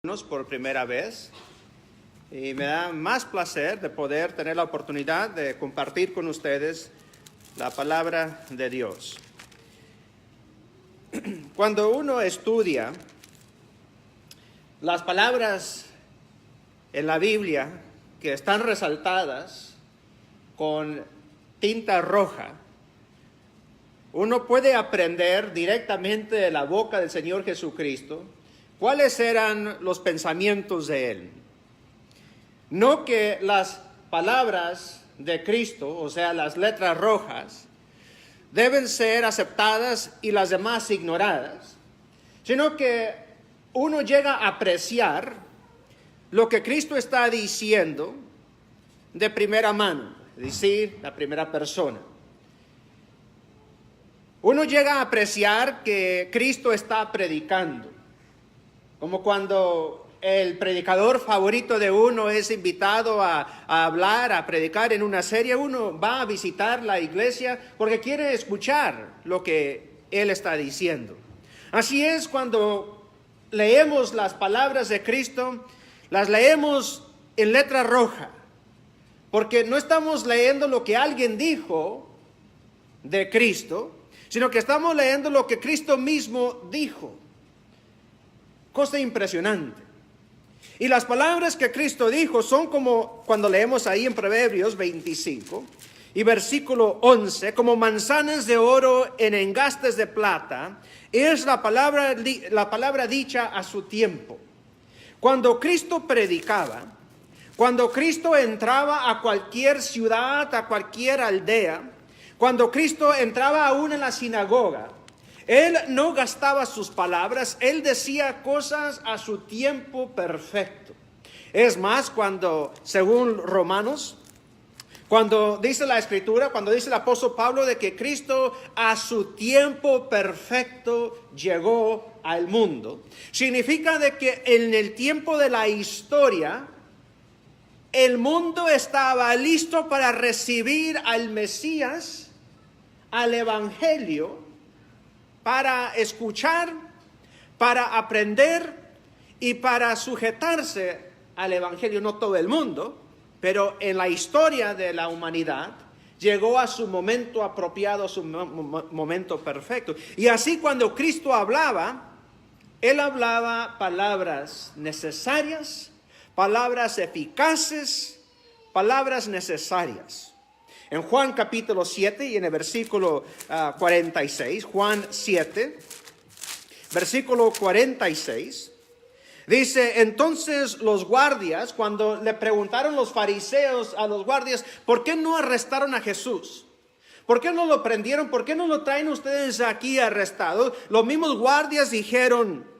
Por primera vez y me da más placer de poder tener la oportunidad de compartir con ustedes la palabra de Dios. Cuando uno estudia las palabras en la Biblia que están resaltadas con tinta roja, uno puede aprender directamente de la boca del Señor Jesucristo cuáles eran los pensamientos de Él. No que las palabras de Cristo, o sea, las letras rojas, deben ser aceptadas y las demás ignoradas, sino que uno llega a apreciar lo que Cristo está diciendo de primera mano, es decir, la primera persona. Uno llega a apreciar que Cristo está predicando. Como cuando el predicador favorito de uno es invitado a hablar, a predicar en una serie, uno va a visitar la iglesia porque quiere escuchar lo que él está diciendo. Así es cuando leemos las palabras de Cristo, las leemos en letra roja, porque no estamos leyendo lo que alguien dijo de Cristo, sino que estamos leyendo lo que Cristo mismo dijo. Cosa impresionante. Y las palabras que Cristo dijo son como cuando leemos ahí en Proverbios 25 y versículo 11, como manzanas de oro en engastes de plata, es la palabra dicha a su tiempo. Cuando Cristo predicaba, cuando Cristo entraba a cualquier ciudad, a cualquier aldea, cuando Cristo entraba aún en la sinagoga, Él no gastaba sus palabras, Él decía cosas a su tiempo perfecto. Es más, según Romanos, cuando dice la Escritura, cuando dice el apóstol Pablo de que Cristo a su tiempo perfecto llegó al mundo, significa de que en el tiempo de la historia, el mundo estaba listo para recibir al Mesías, al Evangelio, para escuchar, para aprender y para sujetarse al Evangelio. No todo el mundo, pero en la historia de la humanidad llegó a su momento apropiado, a su momento perfecto. Y así cuando Cristo hablaba, Él hablaba palabras necesarias, palabras eficaces, palabras necesarias. En Juan capítulo 7 y en el versículo 46, Juan 7, versículo 46, dice, entonces los guardias, cuando le preguntaron los fariseos a los guardias, ¿por qué no arrestaron a Jesús? ¿Por qué no lo prendieron? ¿Por qué no lo traen ustedes aquí arrestado? Los mismos guardias dijeron,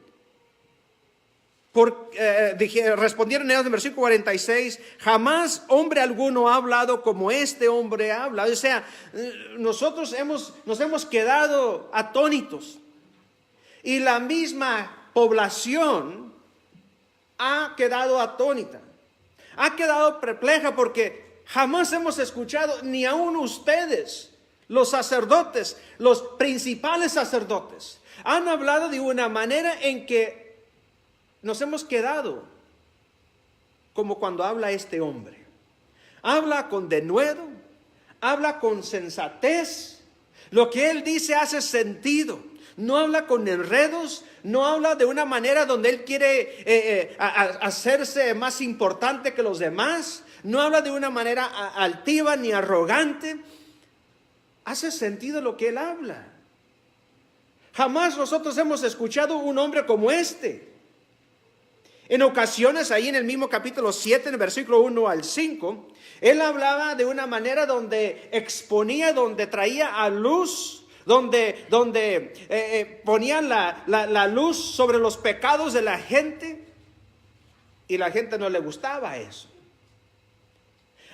respondieron ellos en el versículo 46, jamás hombre alguno ha hablado como este hombre habla. O sea, nosotros nos hemos quedado atónitos. Y la misma población ha quedado atónita. Ha quedado perpleja porque jamás hemos escuchado, ni aun ustedes, los sacerdotes, los principales sacerdotes, han hablado de una manera en que nos hemos quedado como cuando habla este hombre. Habla con denuedo, habla con sensatez. Lo que él dice hace sentido. No habla con enredos, no habla de una manera donde él quiere hacerse más importante que los demás. No habla de una manera altiva ni arrogante. Hace sentido lo que él habla. Jamás nosotros hemos escuchado un hombre como este. En ocasiones, ahí en el mismo capítulo 7, en el versículo 1 al 5, él hablaba de una manera donde exponía, donde traía a luz, donde ponía la luz sobre los pecados de la gente, y la gente no le gustaba eso.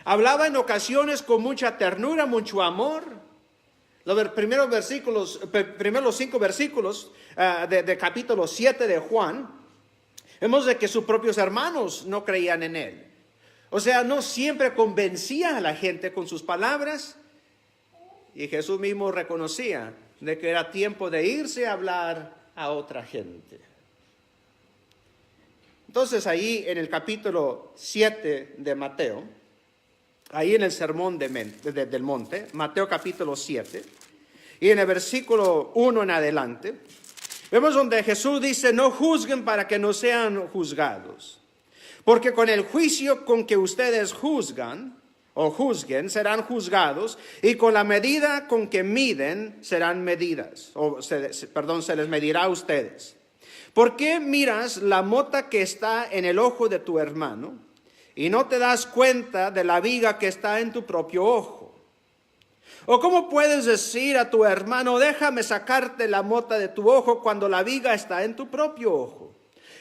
Hablaba en ocasiones con mucha ternura, mucho amor. Los primeros 5 versículos de capítulo 7 de Juan, vemos de que sus propios hermanos no creían en él. O sea, no siempre convencía a la gente con sus palabras. Y Jesús mismo reconocía de que era tiempo de irse a hablar a otra gente. Entonces ahí en el capítulo 7 de Mateo, ahí en el sermón del monte, Mateo capítulo 7, y en el versículo 1 en adelante, vemos donde Jesús dice: no juzguen para que no sean juzgados, porque con el juicio con que ustedes juzgan o juzguen serán juzgados, y con la medida con que miden serán medidas, se les medirá a ustedes. ¿Por qué miras la mota que está en el ojo de tu hermano y no te das cuenta de la viga que está en tu propio ojo? ¿O cómo puedes decir a tu hermano: déjame sacarte la mota de tu ojo, cuando la viga está en tu propio ojo?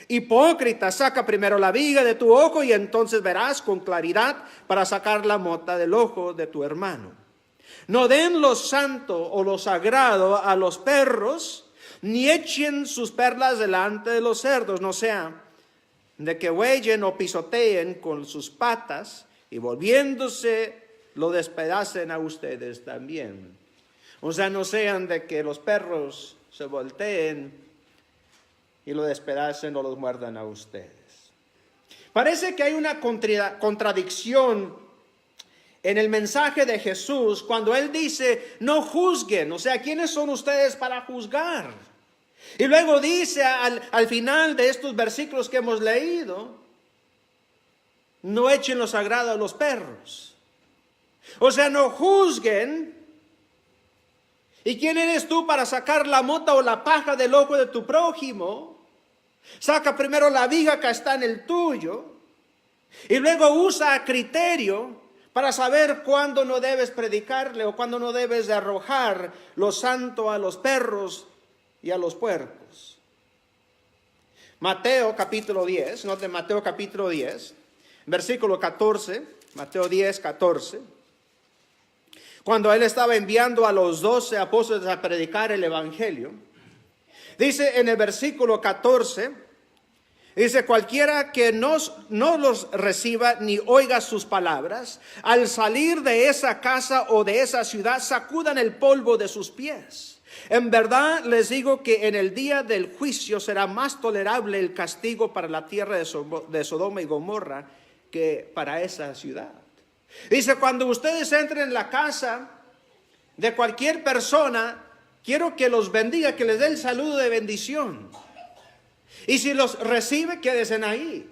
Hipócrita, saca primero la viga de tu ojo y entonces verás con claridad para sacar la mota del ojo de tu hermano. No den lo santo o lo sagrado a los perros, ni echen sus perlas delante de los cerdos, no sea de que huellen o pisoteen con sus patas y volviéndose lo despedacen a ustedes también. O sea, no sean de que los perros se volteen y lo despedacen o los muerdan a ustedes. Parece que hay una contradicción en el mensaje de Jesús cuando Él dice: no juzguen. O sea, ¿quiénes son ustedes para juzgar? Y luego dice al final de estos versículos que hemos leído: no echen lo sagrado a los perros. O sea, no juzguen. ¿Y quién eres tú para sacar la mota o la paja del ojo de tu prójimo? Saca primero la viga que está en el tuyo y luego usa a criterio para saber cuándo no debes predicarle o cuándo no debes de arrojar lo santo a los perros y a los puercos. Mateo capítulo 10, note Mateo capítulo 10, versículo 14, Mateo 10, 14. Cuando Él estaba enviando a los 12 apóstoles a predicar el evangelio, dice en el versículo 14, dice: cualquiera que no los reciba ni oiga sus palabras, al salir de esa casa o de esa ciudad, sacudan el polvo de sus pies. En verdad les digo que en el día del juicio será más tolerable el castigo para la tierra de Sodoma y Gomorra que para esa ciudad. Dice: cuando ustedes entren en la casa de cualquier persona, quiero que los bendiga, que les dé el saludo de bendición. Y si los recibe, quédense ahí.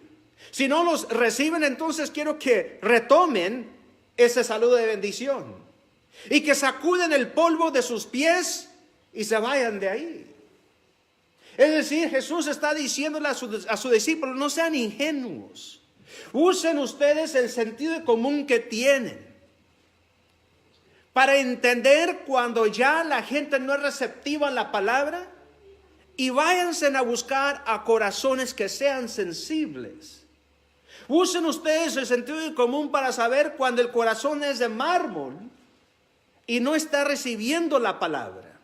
Si no los reciben, entonces quiero que retomen ese saludo de bendición y que sacuden el polvo de sus pies y se vayan de ahí. Es decir, Jesús está diciéndole a sus discípulos: no sean ingenuos. Usen ustedes el sentido común que tienen para entender cuando ya la gente no es receptiva a la palabra, y váyanse a buscar a corazones que sean sensibles. Usen ustedes el sentido común para saber cuando el corazón es de mármol y no está recibiendo la palabra,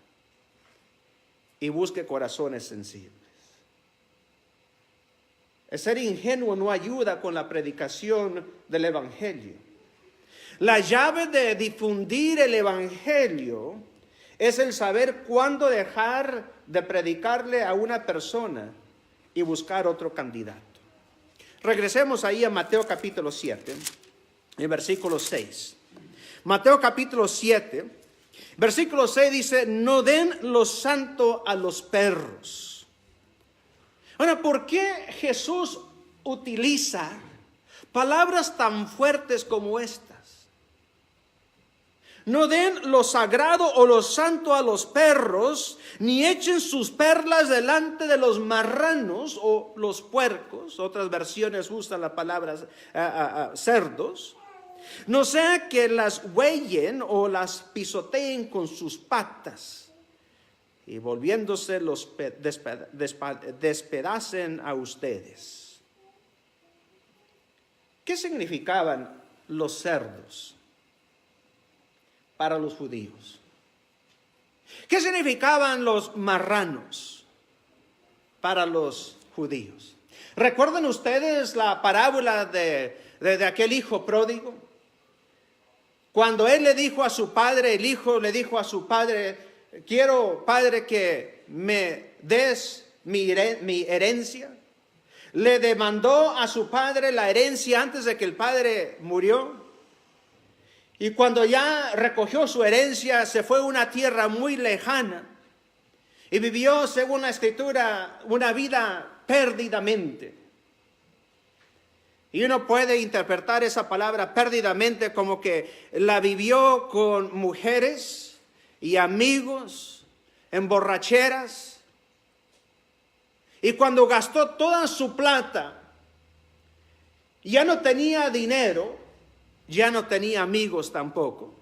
y busque corazones sensibles. El ser ingenuo no ayuda con la predicación del evangelio. La llave de difundir el evangelio es el saber cuándo dejar de predicarle a una persona y buscar otro candidato. Regresemos ahí a Mateo capítulo 7, en versículo 6. Mateo capítulo 7, versículo 6 dice: no den lo santo a los perros. Ahora, ¿por qué Jesús utiliza palabras tan fuertes como estas? No den lo sagrado o lo santo a los perros, ni echen sus perlas delante de los marranos o los puercos. Otras versiones usan la palabra cerdos. No sea que las huellen o las pisoteen con sus patas, y volviéndose los despedacen a ustedes. ¿Qué significaban los cerdos para los judíos? ¿Qué significaban los marranos para los judíos? ¿Recuerdan ustedes la parábola de aquel hijo pródigo? Cuando él le dijo a su padre, el hijo le dijo a su padre: quiero, padre, que me des mi herencia. le demandó a su padre la herencia antes de que el padre murió. Y cuando ya recogió su herencia, se fue a una tierra muy lejana y vivió, según la Escritura, una vida perdidamente. Y uno puede interpretar esa palabra perdidamente como que la vivió con mujeres y amigos, en borracheras. Y cuando gastó toda su plata, ya no tenía dinero, ya no tenía amigos tampoco.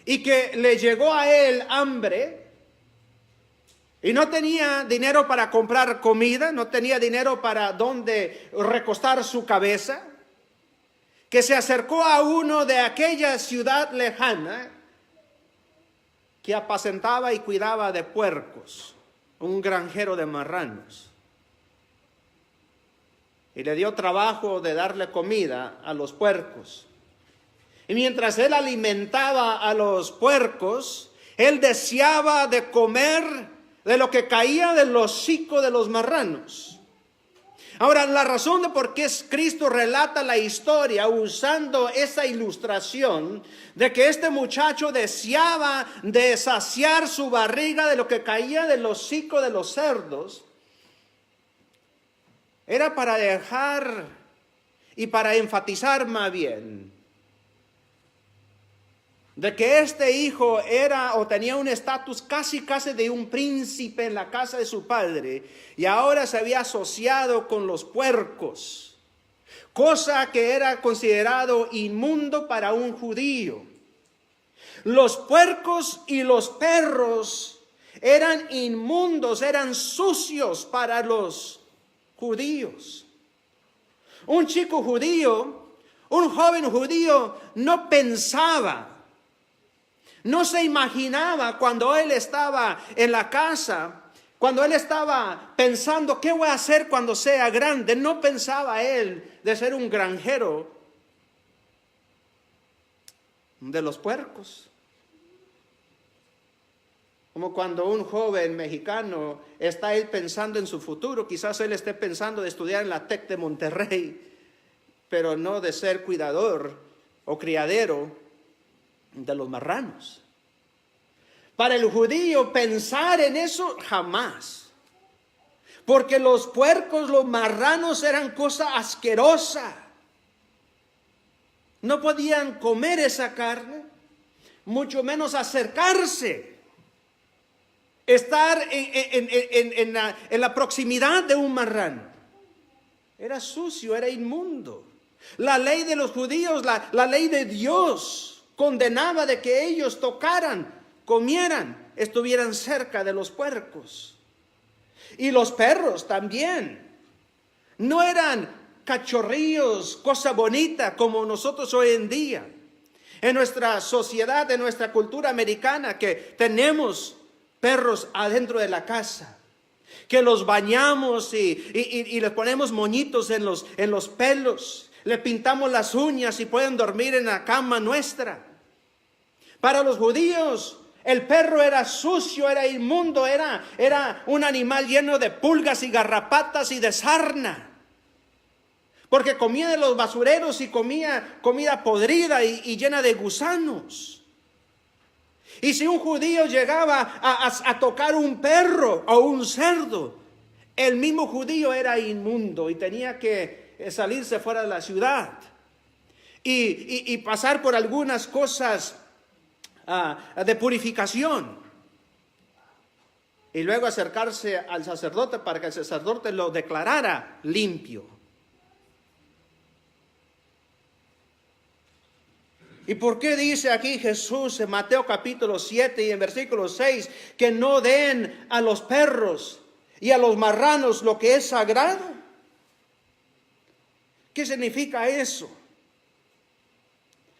Y que le llegó a él hambre. Y no tenía dinero para comprar comida, no tenía dinero para dónde recostar su cabeza, que se acercó a uno de aquella ciudad lejana que apacentaba y cuidaba de puercos, un granjero de marranos. Y le dio trabajo de darle comida a los puercos. Y mientras él alimentaba a los puercos, él deseaba de comer de lo que caía del hocico de los marranos. Ahora, la razón de por qué Cristo relata la historia usando esa ilustración de que este muchacho deseaba de saciar su barriga de lo que caía del hocico de los cerdos, era para dejar y para enfatizar más bien de que este hijo era o tenía un estatus casi de un príncipe en la casa de su padre, y ahora se había asociado con los puercos, cosa que era considerado inmundo para un judío. Los puercos y los perros eran inmundos, eran sucios para los judíos. Un chico judío, un joven judío no pensaba, no se imaginaba cuando él estaba en la casa, cuando él estaba pensando, ¿qué voy a hacer cuando sea grande? No pensaba él de ser un granjero de los puercos. Como cuando un joven mexicano está él pensando en su futuro, quizás él esté pensando de estudiar en la TEC de Monterrey, pero no de ser cuidador o criadero de los marranos. Para el judío pensar en eso jamás, porque los puercos, los marranos eran cosa asquerosa. No podían comer esa carne, mucho menos acercarse, estar en la proximidad de un marrano. Era sucio, era inmundo. La ley de los judíos, la ley de Dios condenaba de que ellos tocaran, comieran, estuvieran cerca de los puercos. Y los perros también. No eran cachorrillos, cosa bonita como nosotros hoy en día. En nuestra sociedad, en nuestra cultura americana, que tenemos perros adentro de la casa, que los bañamos y les ponemos moñitos en los pelos, le pintamos las uñas y pueden dormir en la cama nuestra. Para los judíos, el perro era sucio, era inmundo, era un animal lleno de pulgas y garrapatas y de sarna, porque comía de los basureros y comía comida podrida y llena de gusanos. Y si un judío llegaba a tocar un perro o un cerdo, el mismo judío era inmundo y tenía que salirse fuera de la ciudad y pasar por algunas cosas de purificación, y luego acercarse al sacerdote para que el sacerdote lo declarara limpio. ¿Y por qué dice aquí Jesús en Mateo capítulo 7 y en versículo 6 que no den a los perros y a los marranos lo que es sagrado? ¿Qué significa eso?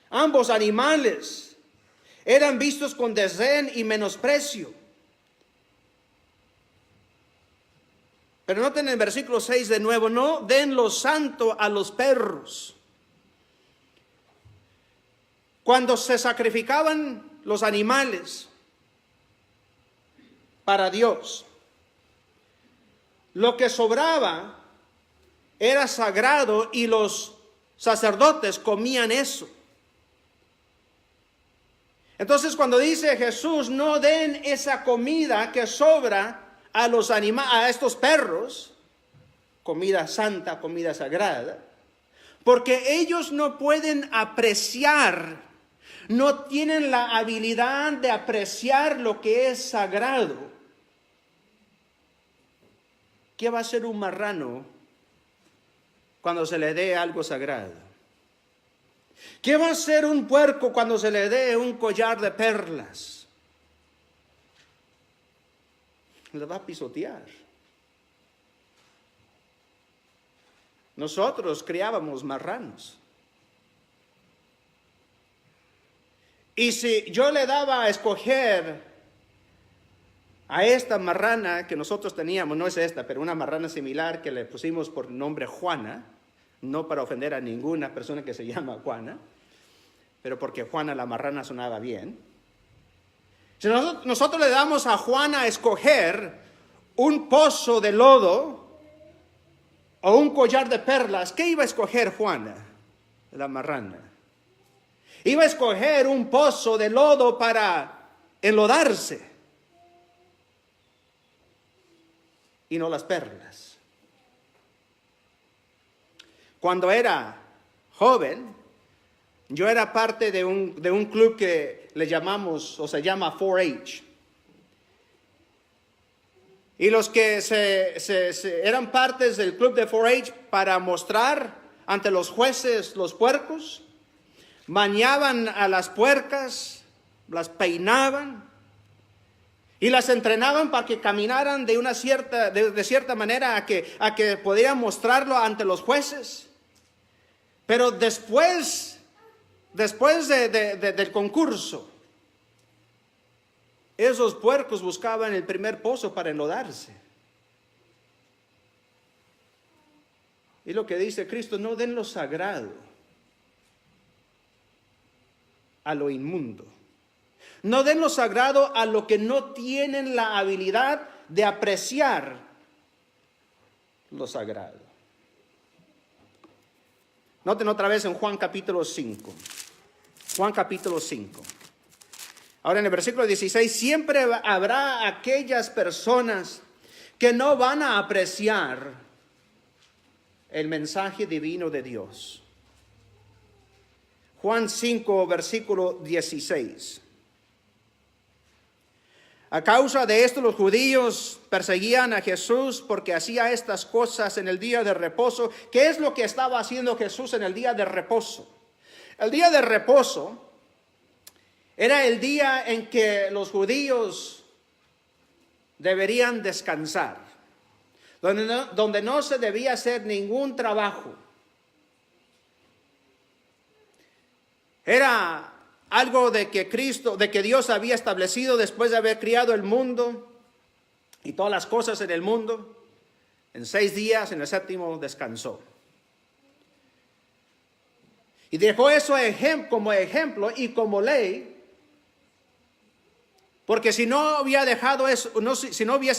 Ambos animales eran vistos con desdén y menosprecio. Pero noten en el versículo 6 de nuevo, no den lo santo a los perros. Cuando se sacrificaban los animales para Dios, lo que sobraba era sagrado y los sacerdotes comían eso. Entonces cuando dice Jesús, no den esa comida que sobra a estos perros, comida santa, comida sagrada, porque ellos no pueden apreciar, no tienen la habilidad de apreciar lo que es sagrado. ¿Qué va a hacer un marrano cuando se le dé algo sagrado? ¿Qué va a hacer un puerco cuando se le dé un collar de perlas? Le va a pisotear. Nosotros criábamos marranos. Y si yo le daba a escoger a esta marrana que nosotros teníamos, no es esta, pero una marrana similar que le pusimos por nombre Juana, no para ofender a ninguna persona que se llama Juana, pero porque Juana la marrana sonaba bien. Si nosotros le damos a Juana a escoger un pozo de lodo o un collar de perlas, ¿qué iba a escoger Juana, la marrana? Iba a escoger un pozo de lodo para enlodarse y no las perlas. Cuando era joven, yo era parte de un club que le llamamos, o se llama 4-H. Y los que eran partes del club de 4-H para mostrar ante los jueces los puercos, bañaban a las puercas, las peinaban y las entrenaban para que caminaran de cierta manera a que podían mostrarlo ante los jueces. Pero después del concurso, esos puercos buscaban el primer pozo para enlodarse. Y lo que dice Cristo, no den lo sagrado a lo inmundo. No den lo sagrado a lo que no tienen la habilidad de apreciar lo sagrado. Noten otra vez en Juan capítulo 5. Juan capítulo 5. Ahora en el versículo 16, siempre habrá aquellas personas que no van a apreciar el mensaje divino de Dios. Juan 5, versículo 16. A causa de esto los judíos perseguían a Jesús porque hacía estas cosas en el día de reposo. ¿Qué es lo que estaba haciendo Jesús en el día de reposo? El día de reposo era el día en que los judíos deberían descansar, donde no se debía hacer ningún trabajo. Era algo de que Dios había establecido después de haber creado el mundo y todas las cosas en el mundo. En 6 días, en el 7º descansó. Y dejó eso como ejemplo y como ley, porque si no hubiese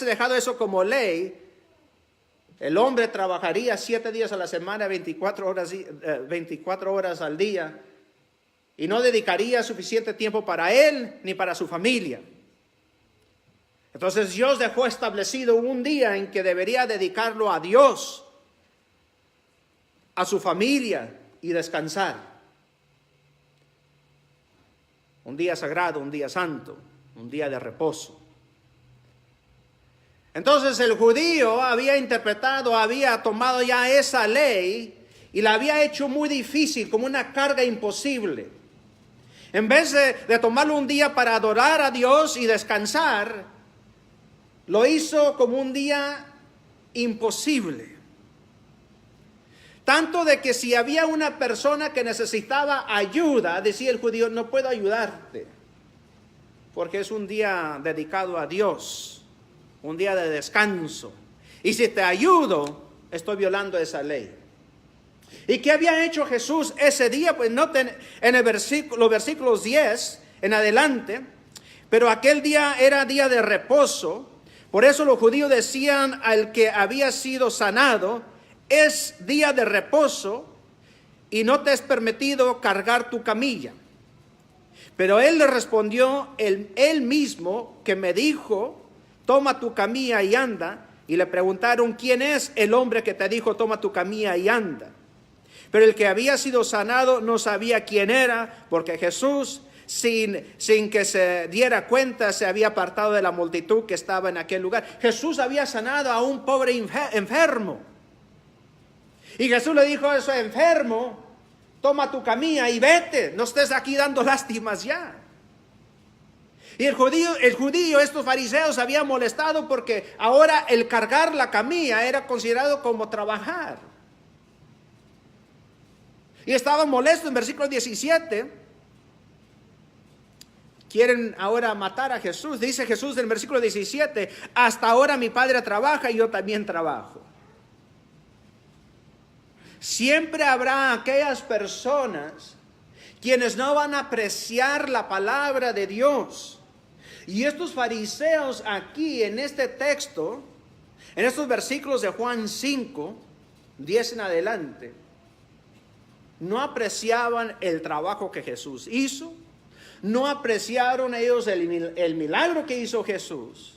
dejado eso como ley, el hombre trabajaría 7 días a la semana, 24 horas al día, y no dedicaría suficiente tiempo para él ni para su familia. Entonces Dios dejó establecido un día en que debería dedicarlo a Dios, a su familia y descansar. Un día sagrado, un día santo, un día de reposo. Entonces el judío había tomado ya esa ley y la había hecho muy difícil, como una carga imposible. En vez de tomarlo un día para adorar a Dios y descansar, lo hizo como un día imposible. Tanto de que si había una persona que necesitaba ayuda, decía el judío, no puedo ayudarte, porque es un día dedicado a Dios, un día de descanso. Y si te ayudo, estoy violando esa ley. ¿Y qué había hecho Jesús ese día? Pues noten en los versículos 10 en adelante, pero aquel día era día de reposo. Por eso los judíos decían al que había sido sanado, es día de reposo y no te es permitido cargar tu camilla. Pero él le respondió, él mismo que me dijo, toma tu camilla y anda. Y le preguntaron, ¿quién es el hombre que te dijo, toma tu camilla y anda? Pero el que había sido sanado no sabía quién era, porque Jesús, sin que se diera cuenta, se había apartado de la multitud que estaba en aquel lugar. Jesús había sanado a un pobre enfermo. Y Jesús le dijo a ese enfermo, toma tu camilla y vete, no estés aquí dando lástimas ya. Y el judío, estos fariseos se habían molestado porque ahora el cargar la camilla era considerado como trabajar. Y estaban molestos en versículo 17. Quieren ahora matar a Jesús. Dice Jesús en el versículo 17, hasta ahora mi Padre trabaja y yo también trabajo. Siempre habrá aquellas personas quienes no van a apreciar la palabra de Dios. Y estos fariseos aquí en este texto, en estos versículos de Juan 5, 10 en adelante, no apreciaban el trabajo que Jesús hizo, no apreciaron ellos el milagro que hizo Jesús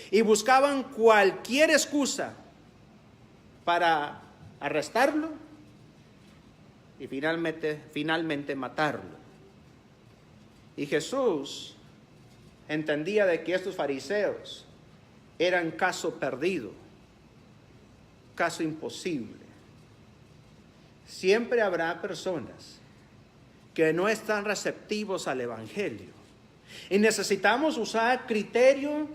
y buscaban cualquier excusa para arrestarlo y finalmente matarlo. Y Jesús entendía de que estos fariseos eran caso perdido, caso imposible. Siempre habrá personas que no están receptivos al evangelio. Y necesitamos usar criterio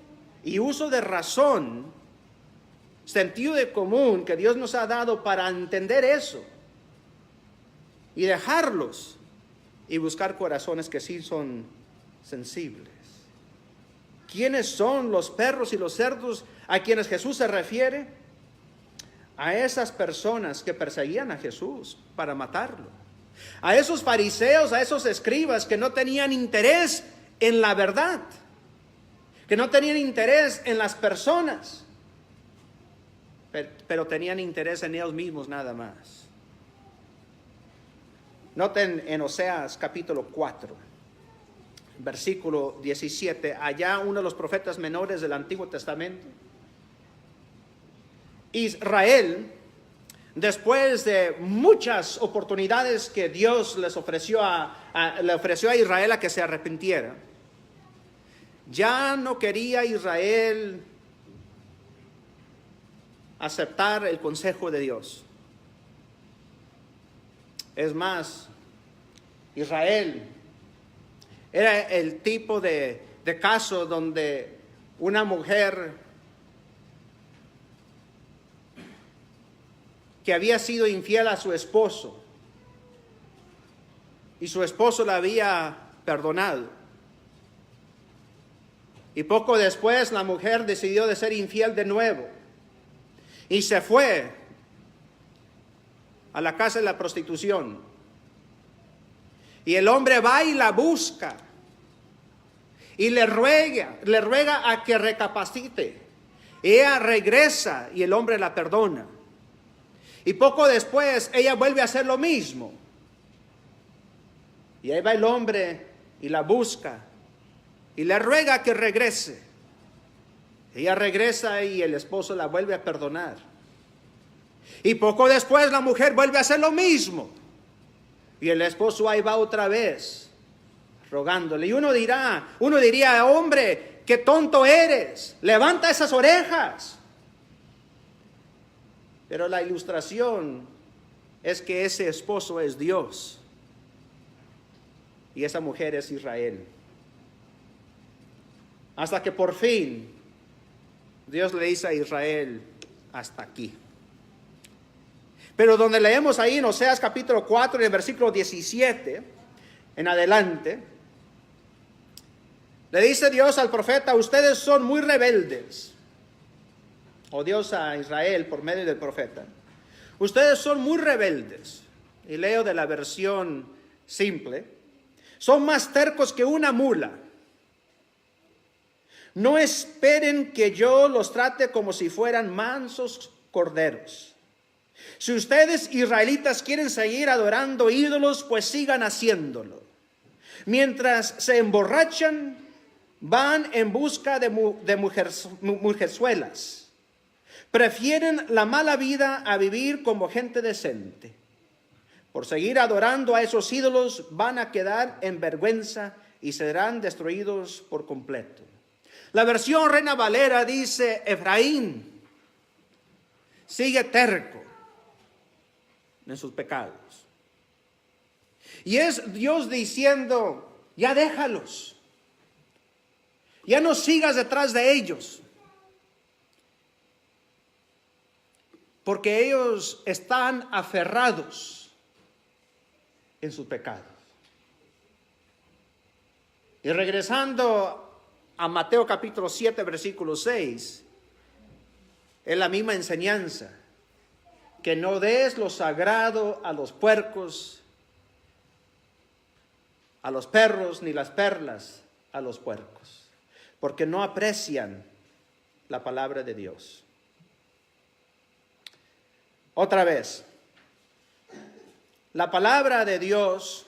y uso de razón, sentido de común que Dios nos ha dado para entender eso. Y dejarlos y buscar corazones que sí son sensibles. ¿Quiénes son los perros y los cerdos a quienes Jesús se refiere? A esas personas que perseguían a Jesús para matarlo. A esos fariseos, a esos escribas que no tenían interés en la verdad, que no tenían interés en las personas, pero tenían interés en ellos mismos nada más. Noten en Oseas capítulo 4, versículo 17, allá uno de los profetas menores del Antiguo Testamento. Israel, después de muchas oportunidades que Dios le ofreció a Israel a que se arrepintiera, ya no quería Israel aceptar el consejo de Dios. Es más, Israel era el tipo de caso donde una mujer que había sido infiel a su esposo y su esposo la había perdonado, y poco después la mujer decidió de ser infiel de nuevo y se fue a la casa de la prostitución, y el hombre va y la busca y le ruega a que recapacite. Ella regresa y el hombre la perdona. Y poco después ella vuelve a hacer lo mismo. Y ahí va el hombre y la busca y le ruega que regrese. Ella regresa y el esposo la vuelve a perdonar. Y poco después la mujer vuelve a hacer lo mismo. Y el esposo ahí va otra vez, rogándole. Y uno diría, hombre, qué tonto eres, levanta esas orejas. Pero la ilustración es que ese esposo es Dios y esa mujer es Israel. Hasta que por fin Dios le dice a Israel, hasta aquí. Pero donde leemos ahí en Oseas capítulo 4, en el versículo 17 en adelante, le dice Dios al profeta, ustedes son muy rebeldes. O Dios a Israel por medio del profeta, ustedes son muy rebeldes. Y leo de la versión simple, son más tercos que una mula. No esperen que yo los trate como si fueran mansos corderos. Si ustedes israelitas quieren seguir adorando ídolos, pues sigan haciéndolo. Mientras se emborrachan, van en busca de mujerzuelas. Prefieren la mala vida a vivir como gente decente. Por seguir adorando a esos ídolos, van a quedar en vergüenza y serán destruidos por completo. La versión Reina Valera dice: Efraín sigue terco en sus pecados. Y es Dios diciendo: ya déjalos, ya no sigas detrás de ellos, porque ellos están aferrados en sus pecados. Y regresando a Mateo capítulo 7, versículo 6, es la misma enseñanza: que no des lo sagrado a los puercos, a los perros, ni las perlas a los puercos, porque no aprecian la palabra de Dios. Otra vez, la palabra de Dios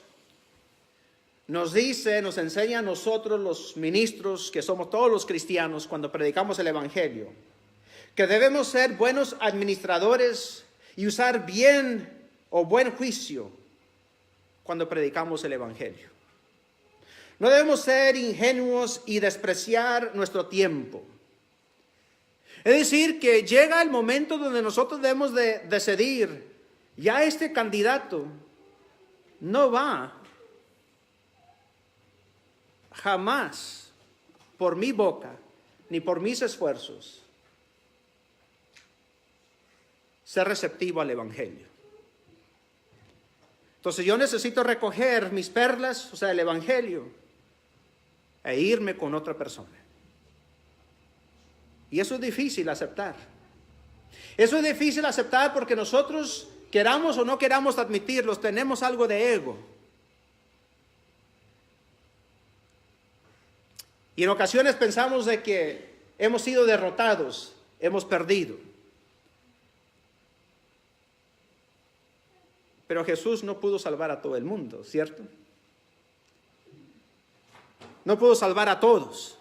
nos dice, nos enseña a nosotros los ministros, que somos todos los cristianos, cuando predicamos el evangelio, que debemos ser buenos administradores y usar bien o buen juicio cuando predicamos el evangelio. No debemos ser ingenuos y despreciar nuestro tiempo. Es decir, que llega el momento donde nosotros debemos de decidir: ya este candidato no va jamás por mi boca ni por mis esfuerzos ser receptivo al evangelio. Entonces yo necesito recoger mis perlas, o sea, el evangelio, e irme con otra persona. Y eso es difícil aceptar. Eso es difícil aceptar porque nosotros, queramos o no queramos admitirlos, tenemos algo de ego. Y en ocasiones pensamos de que hemos sido derrotados, hemos perdido. Pero Jesús no pudo salvar a todo el mundo, ¿cierto? No pudo salvar a todos.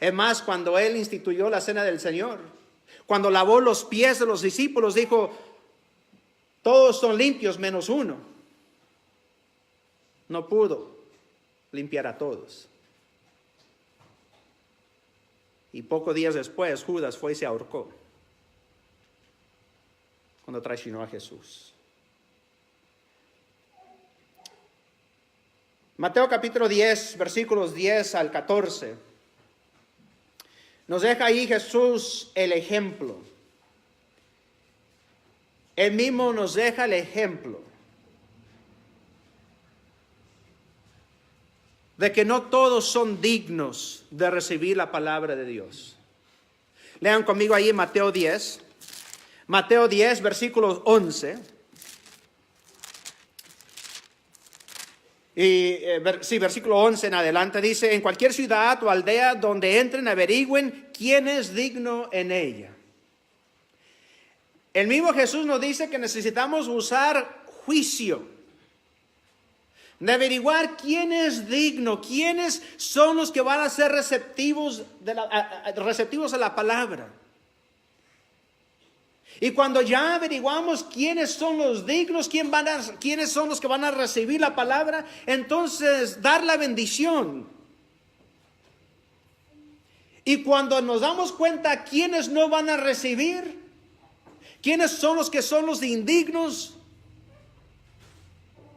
Es más, cuando Él instituyó la cena del Señor, cuando lavó los pies de los discípulos, dijo: todos son limpios menos uno. No pudo limpiar a todos. Y pocos días después, Judas fue y se ahorcó cuando traicionó a Jesús. Mateo capítulo 10, versículos 10 al 14. Nos deja ahí Jesús el ejemplo. Él mismo nos deja el ejemplo de que no todos son dignos de recibir la palabra de Dios. Lean conmigo ahí en Mateo 10. Mateo 10, versículo 11. Versículo 11 en adelante dice: en cualquier ciudad o aldea donde entren, averigüen quién es digno en ella. El mismo Jesús nos dice que necesitamos usar juicio, de averiguar quién es digno, quiénes son los que van a ser receptivos a la palabra. Y cuando ya averiguamos quiénes son los dignos, quiénes son los que van a recibir la palabra, entonces dar la bendición. Y cuando nos damos cuenta quiénes no van a recibir, quiénes son los indignos,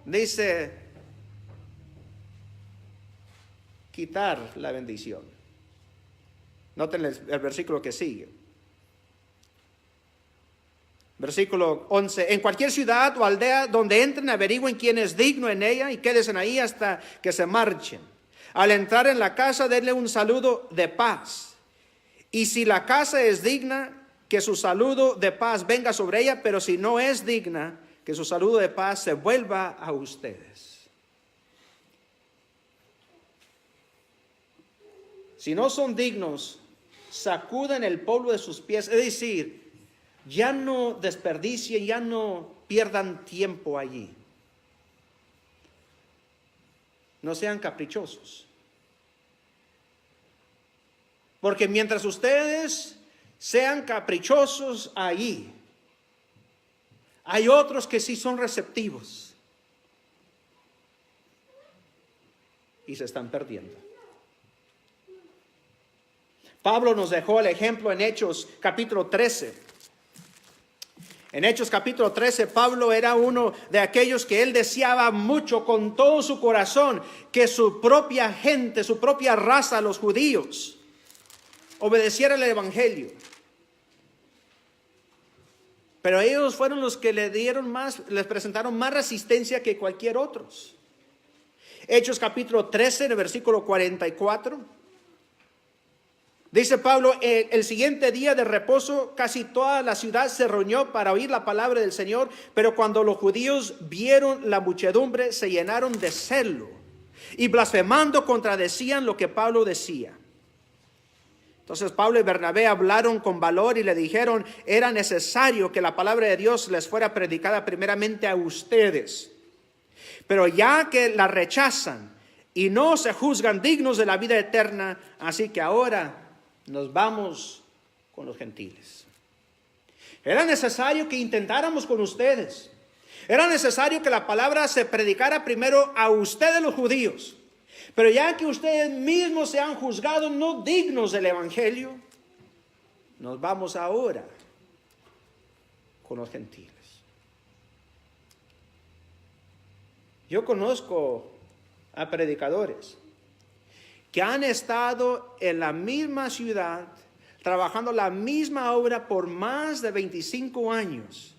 dice: quitar la bendición. Noten el versículo que sigue. Versículo 11: en cualquier ciudad o aldea donde entren, averigüen quién es digno en ella y quédense ahí hasta que se marchen. Al entrar en la casa, denle un saludo de paz. Y si la casa es digna, que su saludo de paz venga sobre ella, pero si no es digna, que su saludo de paz se vuelva a ustedes. Si no son dignos, sacudan el polvo de sus pies, es decir, ya no desperdicien, ya no pierdan tiempo allí. No sean caprichosos. Porque mientras ustedes sean caprichosos allí, hay otros que sí son receptivos y se están perdiendo. Pablo nos dejó el ejemplo en Hechos capítulo 13. En Hechos capítulo 13, Pablo era uno de aquellos que él deseaba mucho con todo su corazón que su propia gente, su propia raza, los judíos, obedeciera el evangelio. Pero ellos fueron los que les presentaron más resistencia que cualquier otros. Hechos capítulo 13, en el versículo 44. Dice Pablo, el siguiente día de reposo casi toda la ciudad se reunió para oír la palabra del Señor, pero cuando los judíos vieron la muchedumbre se llenaron de celo y blasfemando contradecían lo que Pablo decía. Entonces Pablo y Bernabé hablaron con valor y le dijeron, era necesario que la palabra de Dios les fuera predicada primeramente a ustedes. Pero ya que la rechazan y no se juzgan dignos de la vida eterna, así que ahora nos vamos con los gentiles. Era necesario que intentáramos con ustedes. Era necesario que la palabra se predicara primero a ustedes los judíos. Pero ya que ustedes mismos se han juzgado no dignos del evangelio, nos vamos ahora con los gentiles. Yo conozco a predicadores que han estado en la misma ciudad, trabajando la misma obra por más de 25 años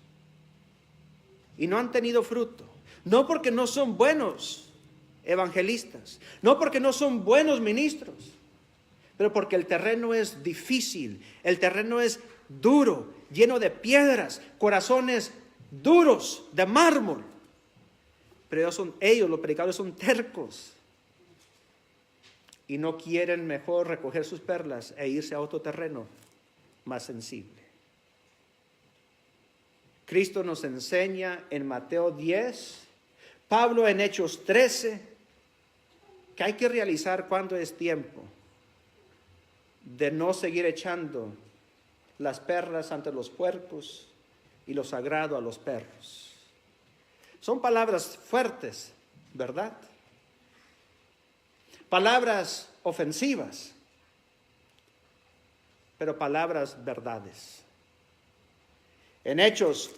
y no han tenido fruto. No porque no son buenos evangelistas, no porque no son buenos ministros, pero porque el terreno es difícil, el terreno es duro, lleno de piedras, corazones duros de mármol. Pero ellos, los predicadores, son tercos y no quieren mejor recoger sus perlas e irse a otro terreno más sensible. Cristo nos enseña en Mateo 10, Pablo en Hechos 13, que hay que realizar cuando es tiempo de no seguir echando las perlas ante los puercos y lo sagrado a los perros. Son palabras fuertes, ¿verdad? Palabras ofensivas, pero palabras verdades. En Hechos,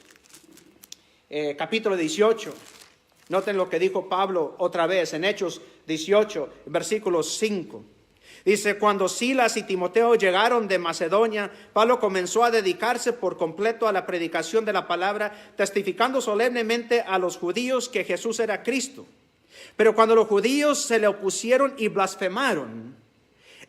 capítulo 18, noten lo que dijo Pablo otra vez, en Hechos 18, versículo 5. Dice, cuando Silas y Timoteo llegaron de Macedonia, Pablo comenzó a dedicarse por completo a la predicación de la palabra, testificando solemnemente a los judíos que Jesús era Cristo. Pero cuando los judíos se le opusieron y blasfemaron,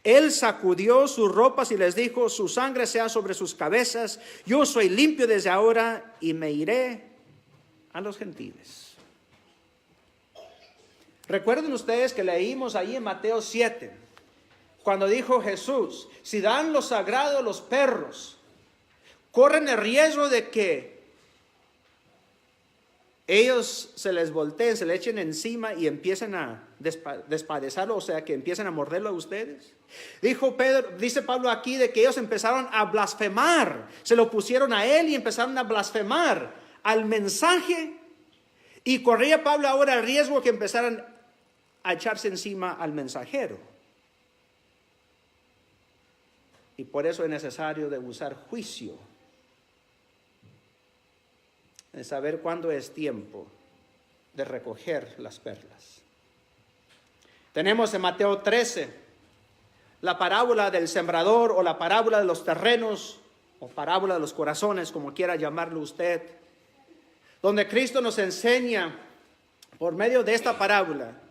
él sacudió sus ropas y les dijo, su sangre sea sobre sus cabezas, yo soy limpio desde ahora y me iré a los gentiles. Recuerden ustedes que leímos ahí en Mateo 7, cuando dijo Jesús, si dan lo sagrado a los perros, corren el riesgo de que ellos se les volteen, se le echen encima y empiecen a despadezarlo, o sea, que empiecen a morderlo a ustedes. Dice Pablo aquí de que ellos empezaron a blasfemar, se lo pusieron a él y empezaron a blasfemar al mensaje, y corría Pablo ahora el riesgo que empezaran a echarse encima al mensajero. Y por eso es necesario de usar juicio, de saber cuándo es tiempo de recoger las perlas. Tenemos en Mateo 13 la parábola del sembrador o la parábola de los terrenos o parábola de los corazones, como quiera llamarlo usted, donde Cristo nos enseña por medio de esta parábola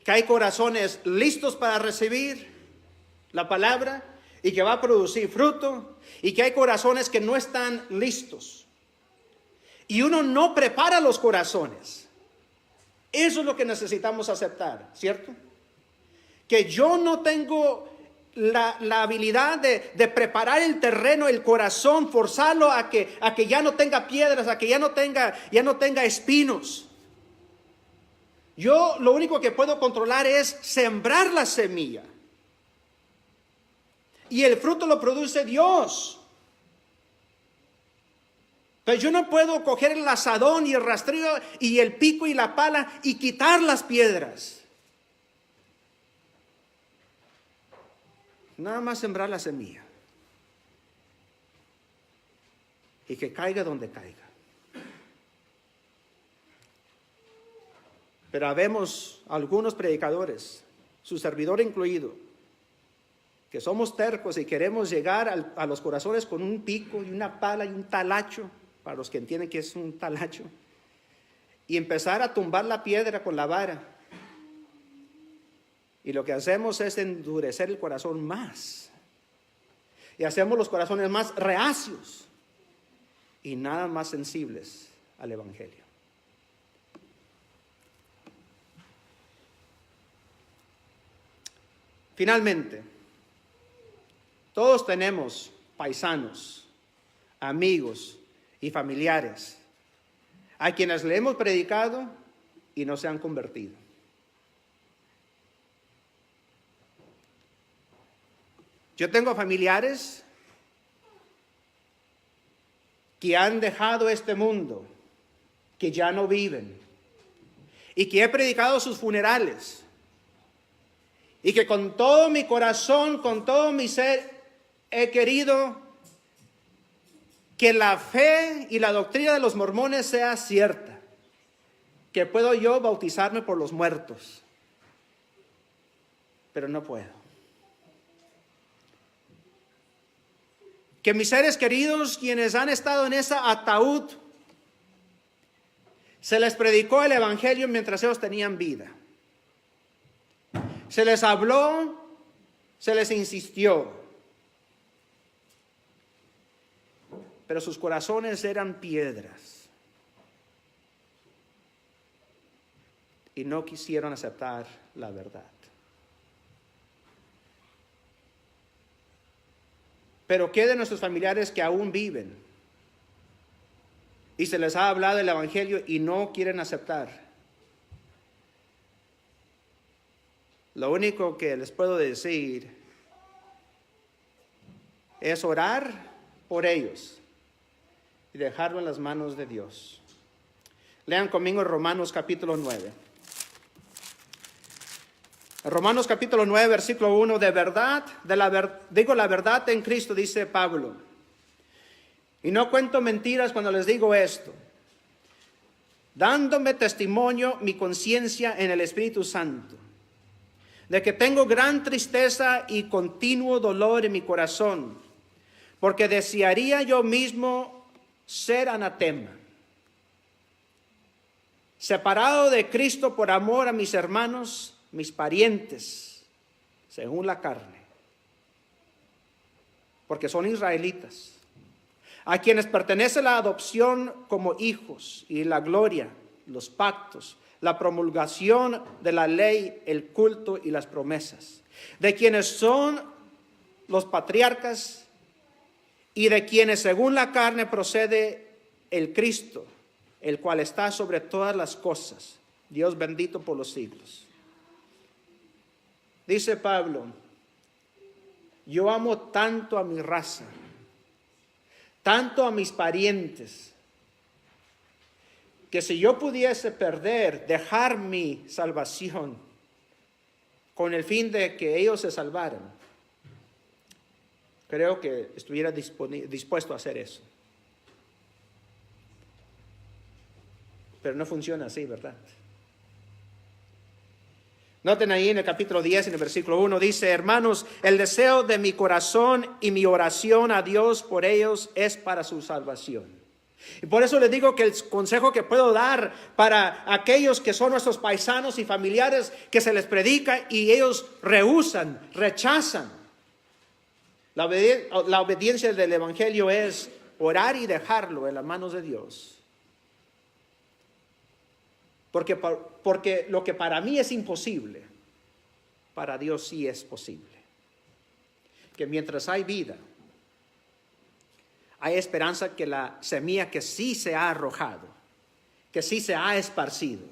que hay corazones listos para recibir la palabra y que va a producir fruto, y que hay corazones que no están listos. Y uno no prepara los corazones. Eso es lo que necesitamos aceptar, ¿cierto? Que yo no tengo la habilidad de preparar el terreno, el corazón, forzarlo a que ya no tenga piedras, a que ya no tenga espinos. Yo lo único que puedo controlar es sembrar la semilla. Y el fruto lo produce Dios. Pero yo no puedo coger el azadón y el rastreo y el pico y la pala y quitar las piedras. Nada más sembrar la semilla. Y que caiga donde caiga. Pero habemos algunos predicadores, su servidor incluido, que somos tercos y queremos llegar a los corazones con un pico y una pala y un talacho, para los que entienden que es un talacho, y empezar a tumbar la piedra con la vara. Y lo que hacemos es endurecer el corazón más. Y hacemos los corazones más reacios y nada más sensibles al Evangelio. Finalmente, todos tenemos paisanos, amigos y familiares a quienes le hemos predicado y no se han convertido. Yo tengo familiares que han dejado este mundo, que ya no viven, y que he predicado sus funerales, y que con todo mi corazón, con todo mi ser, he querido que la fe y la doctrina de los mormones sea cierta, que puedo yo bautizarme por los muertos, pero no puedo. Que mis seres queridos, quienes han estado en esa ataúd, se les predicó el Evangelio mientras ellos tenían vida. Se les habló, se les insistió, pero sus corazones eran piedras y no quisieron aceptar la verdad. Pero ¿qué de nuestros familiares que aún viven y se les ha hablado el Evangelio y no quieren aceptar? Lo único que les puedo decir es orar por ellos y dejarlo en las manos de Dios. Lean conmigo Romanos capítulo 9. Romanos capítulo 9, versículo 1, de verdad, digo la verdad en Cristo, dice Pablo. Y no cuento mentiras cuando les digo esto, dándome testimonio mi conciencia en el Espíritu Santo, de que tengo gran tristeza y continuo dolor en mi corazón, porque desearía yo mismo ser anatema, separado de Cristo por amor a mis hermanos, mis parientes, según la carne, porque son israelitas, a quienes pertenece la adopción como hijos y la gloria, los pactos, la promulgación de la ley, el culto y las promesas, de quienes son los patriarcas y de quienes según la carne procede el Cristo, el cual está sobre todas las cosas, Dios bendito por los siglos. Dice Pablo, yo amo tanto a mi raza, tanto a mis parientes, que si yo pudiese dejar mi salvación con el fin de que ellos se salvaran, creo que estuviera dispuesto a hacer eso. Pero no funciona así, ¿verdad? Noten ahí en el capítulo 10, en el versículo 1, dice, hermanos, el deseo de mi corazón y mi oración a Dios por ellos es para su salvación. Y por eso les digo que el consejo que puedo dar para aquellos que son nuestros paisanos y familiares, que se les predica y ellos rehúsan, rechazan. La obediencia del Evangelio es orar y dejarlo en las manos de Dios. Porque lo que para mí es imposible, para Dios sí es posible. que mientras hay vida, hay esperanza que la semilla que sí se ha arrojado, que sí se ha esparcido,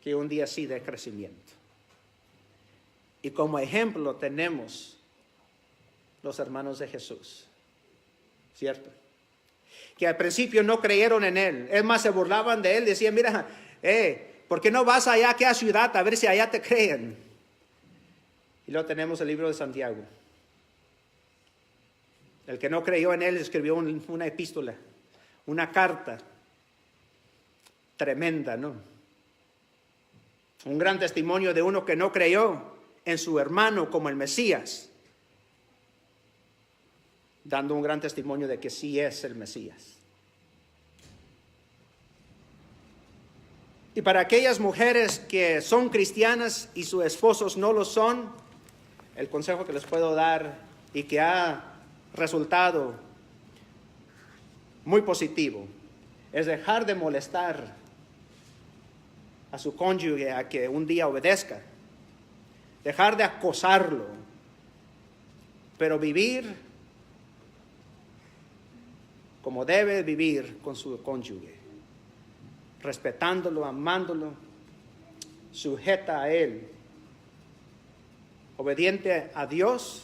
que un día sí dé crecimiento. Y como ejemplo tenemos los hermanos de Jesús, ¿cierto? Que al principio no creyeron en Él. Es más, se burlaban de Él. Decían, mira, ¿por qué no vas allá a aquella ciudad a ver si allá te creen? Y luego tenemos el libro de Santiago. El que no creyó en Él escribió una epístola, una carta tremenda, ¿no? Un gran testimonio de uno que no creyó en su hermano como el Mesías, dando un gran testimonio de que sí es el Mesías. Y para aquellas mujeres que son cristianas y sus esposos no lo son, el consejo que les puedo dar y que ha resultado muy positivo es dejar de molestar a su cónyuge a que un día obedezca, dejar de acosarlo, pero vivir como debe vivir con su cónyuge, respetándolo, amándolo, sujeta a Él, obediente a Dios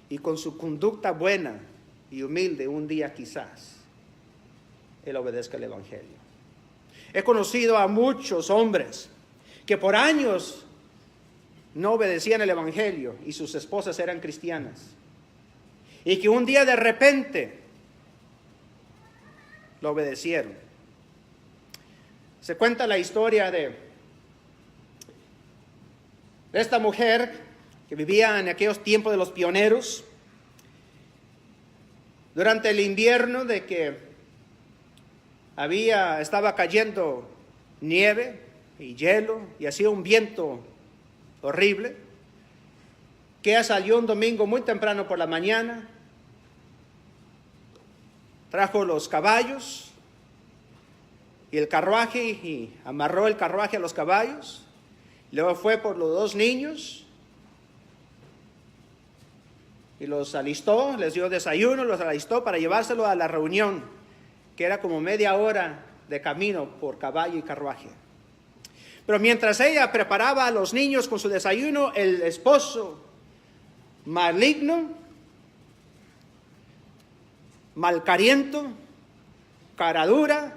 y con su conducta buena y humilde, un día quizás Él obedezca el Evangelio. He conocido a muchos hombres que por años no obedecían el Evangelio y sus esposas eran cristianas, y que un día de repente lo obedecieron. Se cuenta la historia de esta mujer que vivía en aquellos tiempos de los pioneros, durante el invierno, de que estaba cayendo nieve y hielo y hacía un viento horrible, que ella salió un domingo muy temprano por la mañana, trajo los caballos y el carruaje y amarró el carruaje a los caballos, luego fue por los dos niños y los alistó, les dio desayuno, los alistó para llevárselo a la reunión, que era como media hora de camino por caballo y carruaje. Pero mientras ella preparaba a los niños con su desayuno, el esposo maligno, malcariento, cara dura,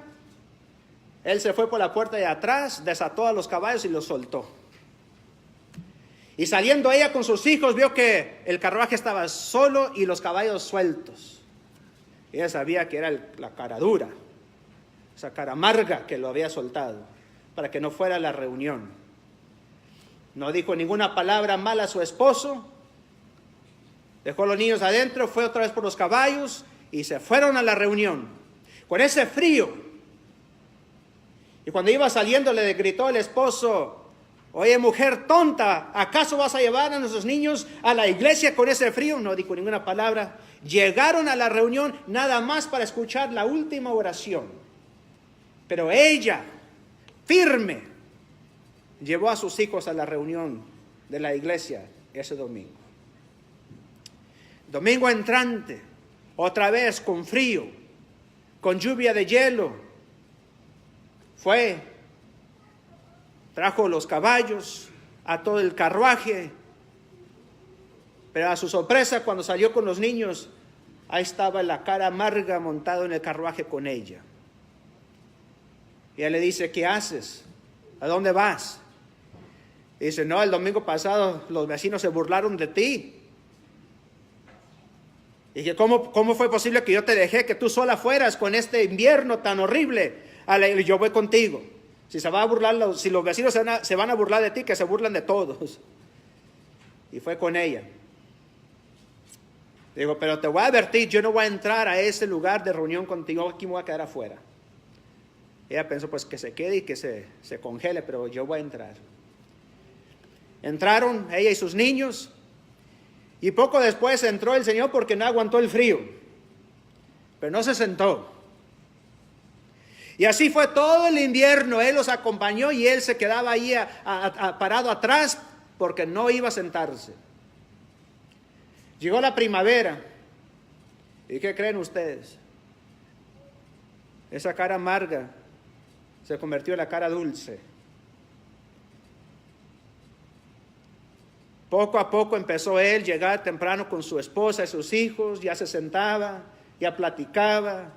él se fue por la puerta de atrás, desató a los caballos y los soltó. Y saliendo ella con sus hijos, vio que el carruaje estaba solo y los caballos sueltos. Ella sabía que era la cara dura, esa cara amarga que lo había soltado, para que no fuera a la reunión. No dijo ninguna palabra mala a su esposo, dejó a los niños adentro, fue otra vez por los caballos y se fueron a la reunión. Con ese frío. Y cuando iba saliendo le gritó el esposo, oye, mujer tonta, ¿acaso vas a llevar a nuestros niños a la iglesia con ese frío? No dijo ninguna palabra. Llegaron a la reunión nada más para escuchar la última oración. Pero ella, firme, llevó a sus hijos a la reunión de la iglesia ese domingo. Domingo entrante, otra vez con frío, con lluvia de hielo, trajo los caballos, a todo el carruaje, pero a su sorpresa, cuando salió con los niños, ahí estaba la cara amarga montado en el carruaje con ella. Y ella le dice, ¿qué haces? ¿A dónde vas? Y dice, no, el domingo pasado los vecinos se burlaron de ti. Y dije, ¿cómo fue posible que yo te dejé que tú sola fueras con este invierno tan horrible? Yo voy contigo. Si los vecinos se van a burlar de ti, que se burlan de todos. Y fue con ella. Digo, pero te voy a advertir, yo no voy a entrar a ese lugar de reunión contigo, aquí me voy a quedar afuera. Ella pensó pues que se quede y que se congele, pero yo voy a entrar. Entraron ella y sus niños, y poco después entró el Señor porque no aguantó el frío, pero no se sentó. Y así fue todo el invierno, Él los acompañó y Él se quedaba ahí parado atrás porque no iba a sentarse. Llegó la primavera. ¿Y qué creen ustedes? Esa cara amarga se convirtió en la cara dulce. Poco a poco empezó él a llegar temprano con su esposa y sus hijos, ya se sentaba, ya platicaba.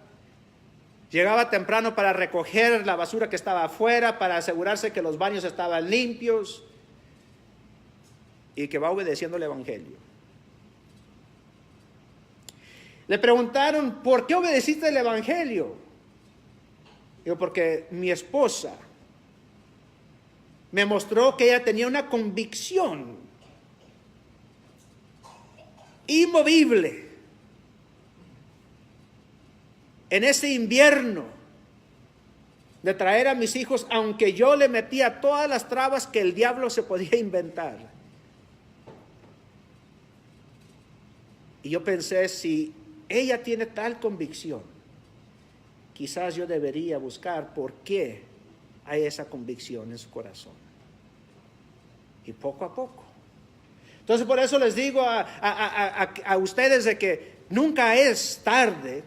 Llegaba temprano para recoger la basura que estaba afuera, para asegurarse que los baños estaban limpios y que va obedeciendo el Evangelio. Le preguntaron, ¿por qué obedeciste el Evangelio? Digo, porque mi esposa me mostró que ella tenía una convicción inmovible en ese invierno de traer a mis hijos, aunque yo le metía todas las trabas que el diablo se podía inventar. Y yo pensé, si ella tiene tal convicción, quizás yo debería buscar por qué hay esa convicción en su corazón. Y poco a poco. Entonces por eso les digo a ustedes de que nunca es tarde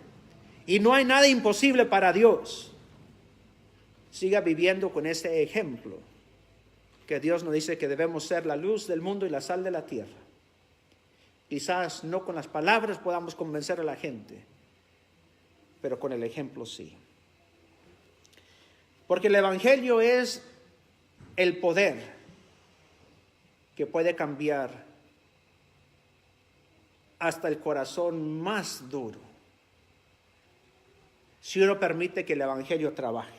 y no hay nada imposible para Dios. Siga viviendo con ese ejemplo que Dios nos dice que debemos ser la luz del mundo y la sal de la tierra. Quizás no con las palabras podamos convencer a la gente, pero con el ejemplo sí. Porque el Evangelio es el poder que puede cambiar hasta el corazón más duro, si uno permite que el Evangelio trabaje.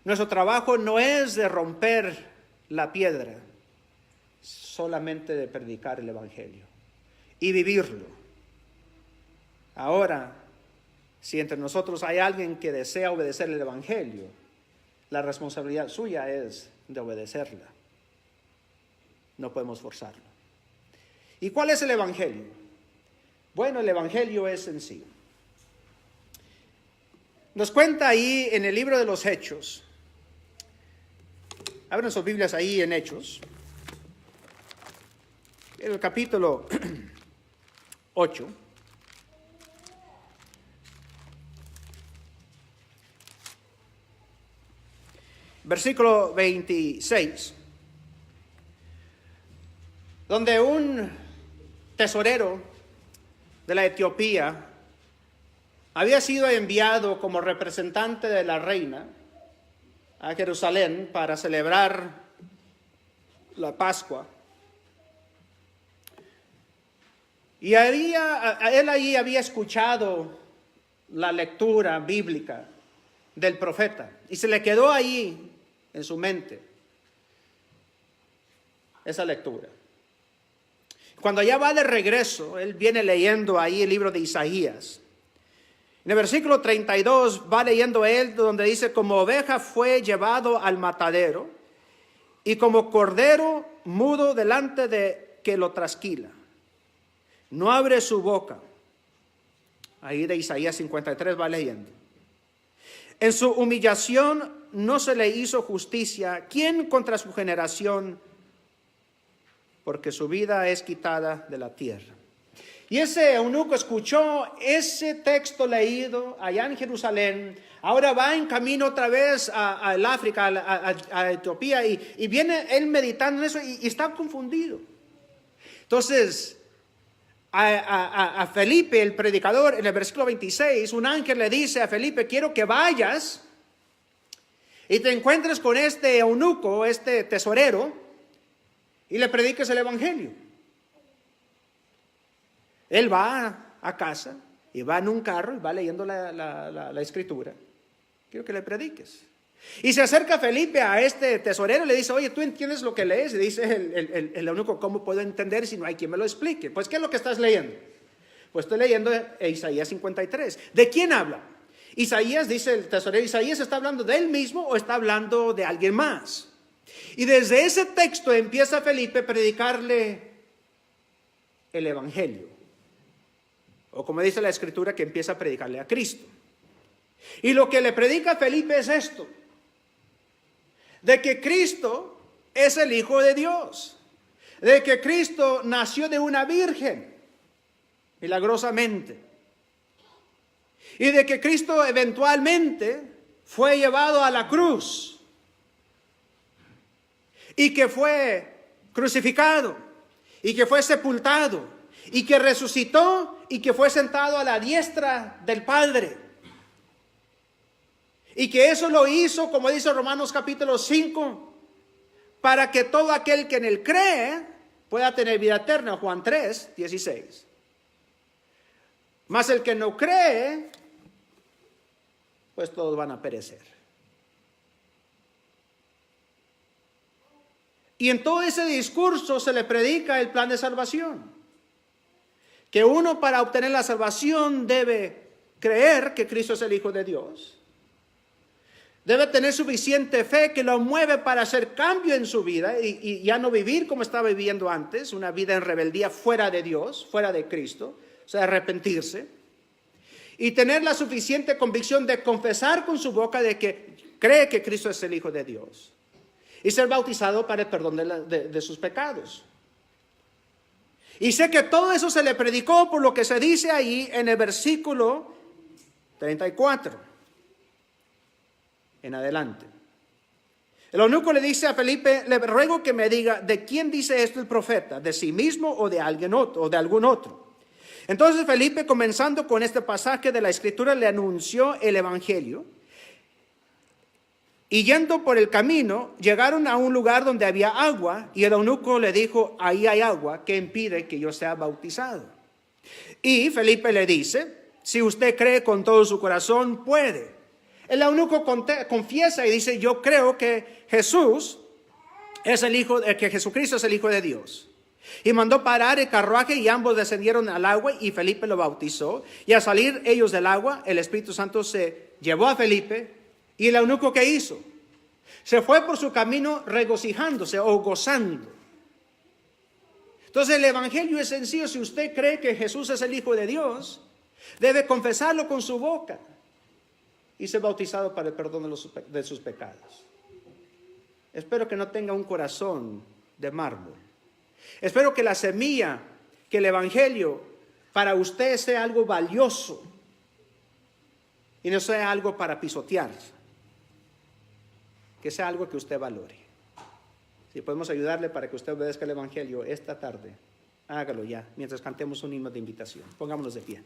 Nuestro trabajo no es de romper la piedra, solamente de predicar el Evangelio y vivirlo. Ahora, si entre nosotros hay alguien que desea obedecer el Evangelio, la responsabilidad suya es de obedecerla. No podemos forzarlo. ¿Y cuál es el Evangelio? Bueno, el Evangelio es sencillo. Nos cuenta ahí en el libro de los Hechos. Abran sus Biblias ahí en Hechos. En el capítulo 8. Versículo 26. Donde un tesorero de la Etiopía había sido enviado como representante de la reina a Jerusalén para celebrar la Pascua. Y él ahí había escuchado la lectura bíblica del profeta y se le quedó ahí en su mente esa lectura. Cuando ya va de regreso, él viene leyendo ahí el libro de Isaías. En el versículo 32 va leyendo él donde dice: como oveja fue llevado al matadero y como cordero mudo delante de que lo trasquila, no abre su boca. Ahí de Isaías 53 va leyendo. En su humillación no se le hizo justicia. ¿Quién contra su generación? Porque su vida es quitada de la tierra. Y ese eunuco escuchó ese texto leído allá en Jerusalén. Ahora va en camino otra vez al África, a Etiopía, y viene él meditando en eso y está confundido. Entonces, a Felipe, el predicador, en el versículo 26, un ángel le dice a Felipe: quiero que vayas y te encuentres con este eunuco, este tesorero, y le prediques el Evangelio. Él va a casa y va en un carro y va leyendo la escritura. Quiero que le prediques. Y se acerca Felipe a este tesorero y le dice: oye, ¿tú entiendes lo que lees? Y dice el eunuco: ¿cómo puedo entender si no hay quien me lo explique? Pues, ¿qué es lo que estás leyendo? Pues estoy leyendo Isaías 53. ¿De quién habla? Isaías, dice el tesorero, ¿Isaías está hablando de él mismo o está hablando de alguien más? Y desde ese texto empieza Felipe a predicarle el Evangelio. O como dice la Escritura, que empieza a predicarle a Cristo. Y lo que le predica a Felipe es esto: de que Cristo es el Hijo de Dios, de que Cristo nació de una virgen, milagrosamente, y de que Cristo eventualmente fue llevado a la cruz y que fue crucificado y que fue sepultado y que resucitó y que fue sentado a la diestra del Padre. Y que eso lo hizo, como dice Romanos capítulo 5, para que todo aquel que en él cree pueda tener vida eterna, Juan 3, 16. Mas el que no cree, pues todos van a perecer. Y en todo ese discurso se le predica el plan de salvación. Que uno, para obtener la salvación, debe creer que Cristo es el Hijo de Dios. Debe tener suficiente fe que lo mueve para hacer cambio en su vida y ya no vivir como estaba viviendo antes, una vida en rebeldía fuera de Dios, fuera de Cristo, o sea, arrepentirse. Y tener la suficiente convicción de confesar con su boca de que cree que Cristo es el Hijo de Dios. Y ser bautizado para el perdón de sus pecados. Y sé que todo eso se le predicó por lo que se dice ahí en el versículo 34 en adelante. El eunuco le dice a Felipe: le ruego que me diga, ¿de quién dice esto el profeta? ¿De sí mismo o de alguien otro, o de algún otro? Entonces Felipe, comenzando con este pasaje de la Escritura, le anunció el evangelio. Y yendo por el camino, llegaron a un lugar donde había agua, y el eunuco le dijo: ahí hay agua, ¿qué impide que yo sea bautizado? Y Felipe le dice: si usted cree con todo su corazón, puede. El eunuco confiesa y dice: yo creo que Jesucristo es el Hijo de Dios. Y mandó parar el carruaje y ambos descendieron al agua y Felipe lo bautizó. Y al salir ellos del agua, el Espíritu Santo se llevó a Felipe. ¿Y el eunuco qué hizo? Se fue por su camino regocijándose o gozando. Entonces el evangelio es sencillo. Si usted cree que Jesús es el Hijo de Dios, debe confesarlo con su boca y ser bautizado para el perdón de sus pecados. Espero que no tenga un corazón de mármol. Espero que la semilla, que el evangelio para usted sea algo valioso y no sea algo para pisotear, que sea algo que usted valore. Si podemos ayudarle para que usted obedezca el evangelio esta tarde, hágalo ya, mientras cantemos un himno de invitación. Pongámonos de pie.